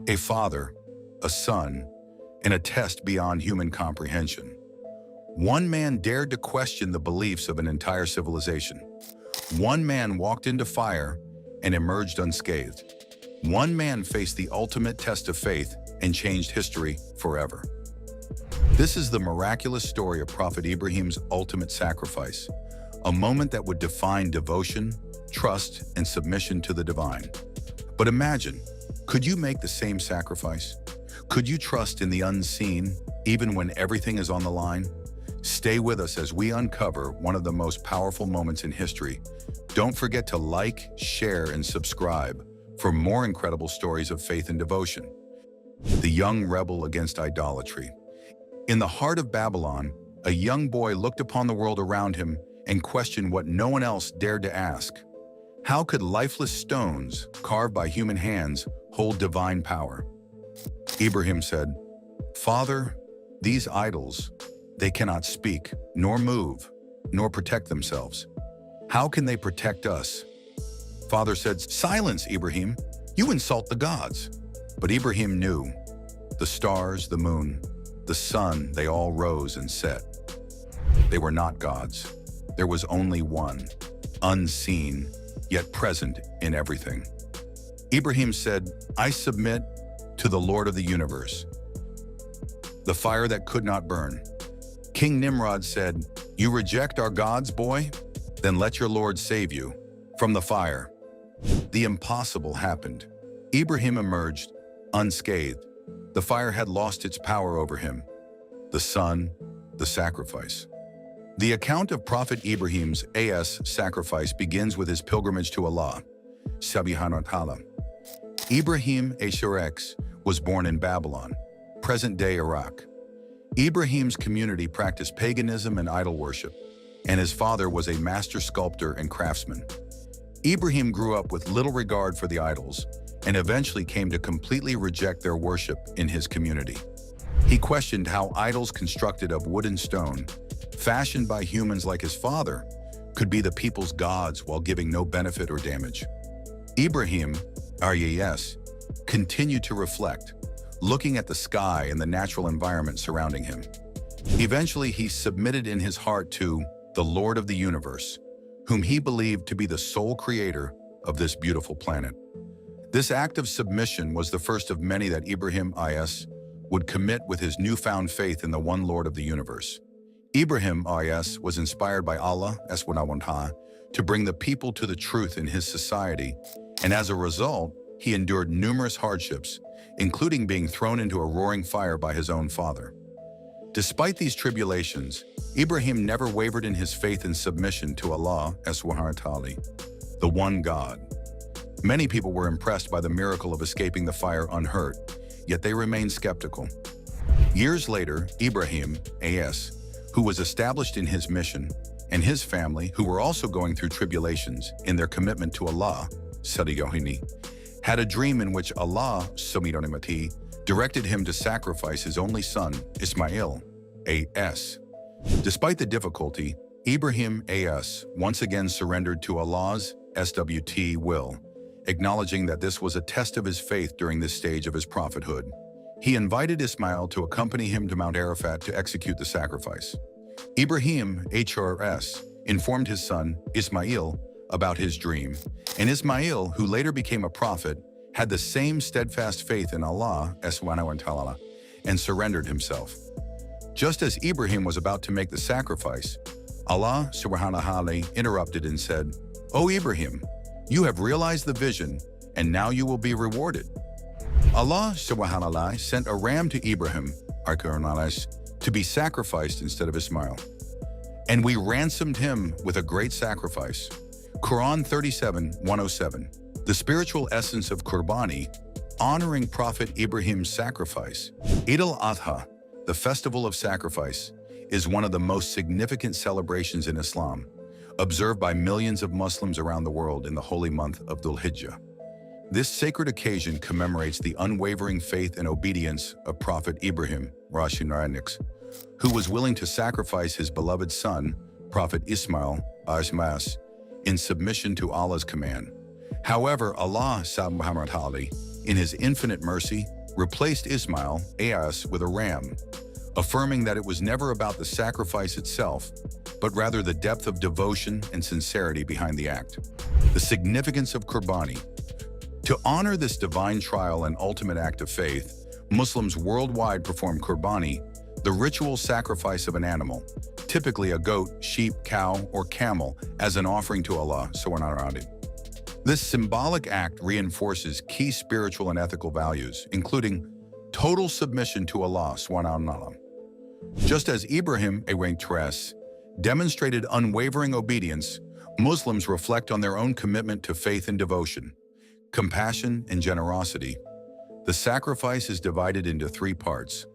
A father, a son, and a test beyond human comprehension. One man dared to question the beliefs of an entire civilization. One man walked into fire and emerged unscathed. One man faced the ultimate test of faith and changed history forever. This is the miraculous story of Prophet Ibrahim's ultimate sacrifice, a moment that would define devotion, trust, and submission to the divine. But imagine, could you make the same sacrifice? Could you trust in the unseen, even when everything is on the line? Stay with us as we uncover one of the most powerful moments in history. Don't forget to like, share, and subscribe for more incredible stories of faith and devotion. The young rebel against idolatry. In the heart of Babylon, a young boy looked upon the world around him and questioned what no one else dared to ask. How could lifeless stones, carved by human hands, hold divine power? Ibrahim said, "Father, these idols, they cannot speak, nor move, nor protect themselves. How can they protect us?" Father said, "Silence, Ibrahim, you insult the gods." But Ibrahim knew. The stars, the moon, the sun, they all rose and set. They were not gods. There was only one, unseen, yet present in everything. Ibrahim said, "I submit to the Lord of the universe, the fire that could not burn." King Nimrod said, "You reject our gods, boy? Then let your Lord save you from the fire." The impossible happened. Ibrahim emerged unscathed. The fire had lost its power over him. The sun, the sacrifice. The account of Prophet Ibrahim's sacrifice begins with his pilgrimage to Allah, Subhanahu wa ta'ala. Ibrahim was born in Babylon, present-day Iraq. Ibrahim's community practiced paganism and idol worship, and his father was a master sculptor and craftsman. Ibrahim grew up with little regard for the idols and eventually came to completely reject their worship in his community. He questioned how idols constructed of wood and stone, fashioned by humans like his father, could be the people's gods while giving no benefit or damage. Ibrahim, continued to reflect, looking at the sky and the natural environment surrounding him. Eventually, he submitted in his heart to the Lord of the universe, whom he believed to be the sole creator of this beautiful planet. This act of submission was the first of many that Ibrahim would commit with his newfound faith in the one Lord of the universe. Ibrahim was inspired by Allah to bring the people to the truth in his society, and as a result, he endured numerous hardships, including being thrown into a roaring fire by his own father. Despite these tribulations, Ibrahim never wavered in his faith and submission to Allah, the one God. Many people were impressed by the miracle of escaping the fire unhurt, yet they remained skeptical. Years later, Ibrahim, who was established in his mission, and his family, who were also going through tribulations in their commitment to Allah, had a dream in which Allah directed him to sacrifice his only son, Ismail, Despite the difficulty, Ibrahim once again surrendered to Allah's will, acknowledging that this was a test of his faith during this stage of his prophethood. He invited Ismail to accompany him to Mount Arafat to execute the sacrifice. Ibrahim informed his son, Ismail, about his dream, and Ismail, who later became a prophet, had the same steadfast faith in Allah and surrendered himself. Just as Ibrahim was about to make the sacrifice, Allah interrupted and said, "O Ibrahim, you have realized the vision, and now you will be rewarded." Allah sent a ram to Ibrahim to be sacrificed instead of Ismail. "And we ransomed him with a great sacrifice." Quran 37:107. The spiritual essence of Qurbani, honoring Prophet Ibrahim's sacrifice. Eid al-Adha, the festival of sacrifice, is one of the most significant celebrations in Islam, observed by millions of Muslims around the world in the holy month of Dhul Hijjah. This sacred occasion commemorates the unwavering faith and obedience of Prophet Ibrahim, who was willing to sacrifice his beloved son, Prophet Ismail, in submission to Allah's command. However, Allah in his infinite mercy, replaced Ismail as with a ram, affirming that it was never about the sacrifice itself, but rather the depth of devotion and sincerity behind the act. The significance of Qurbani. To honor this divine trial and ultimate act of faith, Muslims worldwide perform Qurbani, the ritual sacrifice of an animal, typically a goat, sheep, cow, or camel, as an offering to Allah subhanahu wa ta'ala. This symbolic act reinforces key spiritual and ethical values, including total submission to Allah subhanahu wa ta'ala. Just as Ibrahim demonstrated unwavering obedience, Muslims reflect on their own commitment to faith and devotion, compassion and generosity. The sacrifice is divided into 3 parts,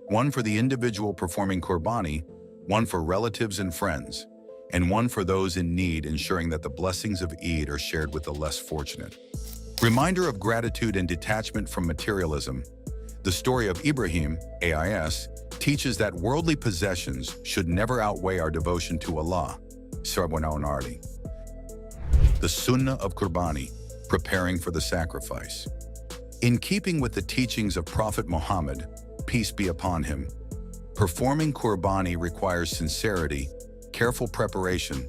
one for the individual performing Qurbani, one for relatives and friends, and one for those in need, ensuring that the blessings of Eid are shared with the less fortunate. Reminder of gratitude and detachment from materialism. The story of Ibrahim, teaches that worldly possessions should never outweigh our devotion to Allah. The Sunnah of Qurbani, preparing for the sacrifice. In keeping with the teachings of Prophet Muhammad, peace be upon him, performing Qurbani requires sincerity, careful preparation,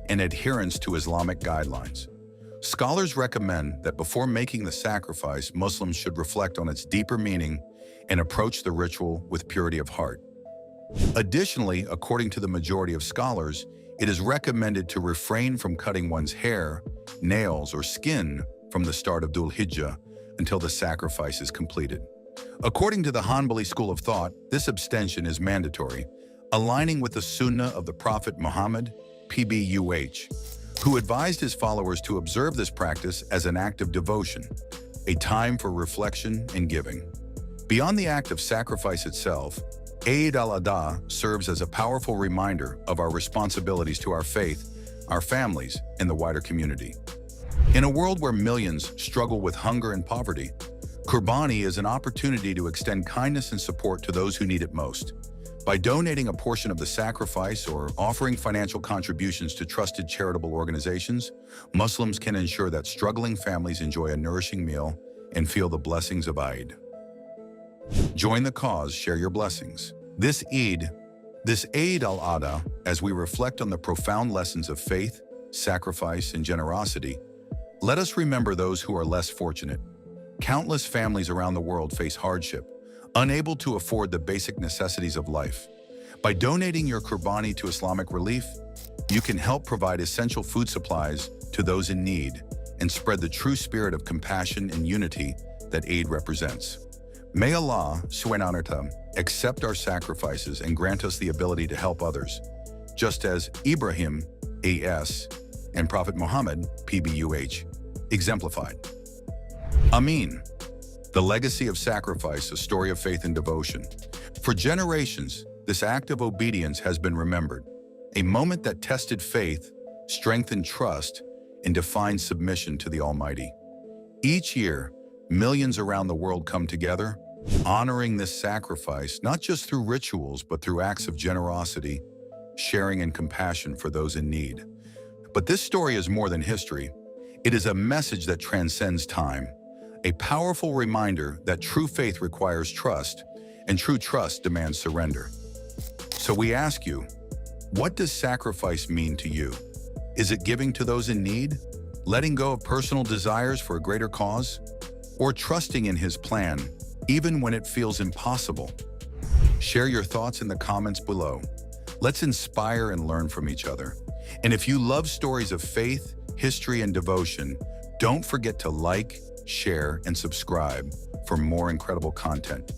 and adherence to Islamic guidelines. Scholars recommend that before making the sacrifice, Muslims should reflect on its deeper meaning and approach the ritual with purity of heart. Additionally, according to the majority of scholars, it is recommended to refrain from cutting one's hair, nails, or skin from the start of Dhul Hijjah until the sacrifice is completed. According to the Hanbali school of thought, this abstention is mandatory, aligning with the Sunnah of the Prophet Muhammad, who advised his followers to observe this practice as an act of devotion, a time for reflection and giving. Beyond the act of sacrifice itself, Eid al-Adha serves as a powerful reminder of our responsibilities to our faith, our families, and the wider community. In a world where millions struggle with hunger and poverty, Qurbani is an opportunity to extend kindness and support to those who need it most. By donating a portion of the sacrifice or offering financial contributions to trusted charitable organizations, Muslims can ensure that struggling families enjoy a nourishing meal and feel the blessings of Eid. Join the cause, share your blessings. This Eid al-Adha, as we reflect on the profound lessons of faith, sacrifice, and generosity, let us remember those who are less fortunate. Countless families around the world face hardship, unable to afford the basic necessities of life. By donating your Qurbani to Islamic relief, you can help provide essential food supplies to those in need and spread the true spirit of compassion and unity that Eid represents. May Allah subhanahu wa ta'ala accept our sacrifices and grant us the ability to help others, just as Ibrahim and Prophet Muhammad exemplified. Ameen. The legacy of sacrifice, a story of faith and devotion. For generations, this act of obedience has been remembered, a moment that tested faith, strengthened trust, and defined submission to the Almighty. Each year, millions around the world come together, honoring this sacrifice not just through rituals, but through acts of generosity, sharing, and compassion for those in need. But this story is more than history. It is a message that transcends time, a powerful reminder that true faith requires trust, and true trust demands surrender. So we ask you, what does sacrifice mean to you? Is it giving to those in need, letting go of personal desires for a greater cause, or trusting in His plan, even when it feels impossible? Share your thoughts in the comments below. Let's inspire and learn from each other. And if you love stories of faith, history, and devotion, don't forget to like, share, and subscribe for more incredible content.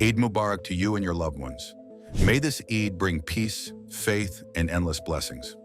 Eid Mubarak to you and your loved ones. May this Eid bring peace, faith, and endless blessings.